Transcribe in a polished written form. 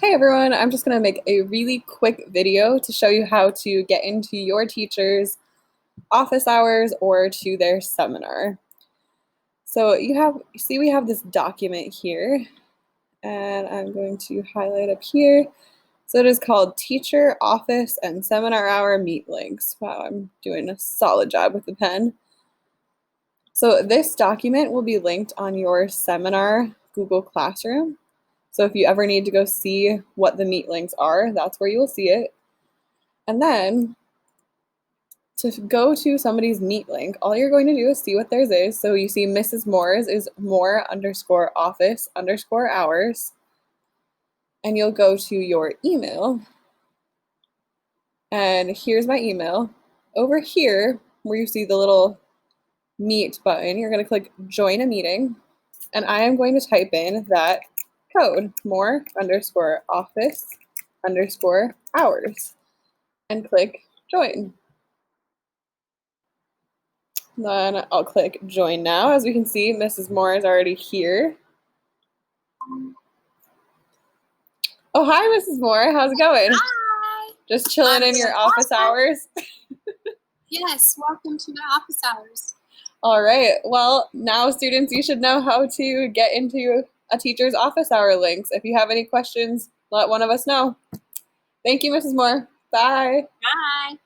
Hey everyone, I'm just going to make a really quick video to show you how to get into your teacher's office hours or to their seminar. So we have this document here, and I'm going to highlight up here. So it is called Teacher Office and Seminar Hour Meet Links. Wow, I'm doing a solid job with the pen. So this document will be linked on your seminar Google Classroom. So if you ever need to go see what the meet links are, that's where you will see it. And then to go to somebody's meet link, all you're going to do is see what theirs is. So you see Mrs. Moore's is more_office_hours. And you'll go to your email. And here's my email. Over here, where you see the little meet button, you're going to click join a meeting. And I am going to type in that code, more_office_hours, and click join. Then I'll click join now. As we can see, Mrs. Moore is already here. Oh, hi, Mrs. Moore. How's it going? Hi. Just chilling in your office hours? Yes, welcome to my office hours. All right. Well, now students, you should know how to get into a teacher's office hour links. If you have any questions, let one of us know. Thank you, Mrs. Moore. Bye. Bye.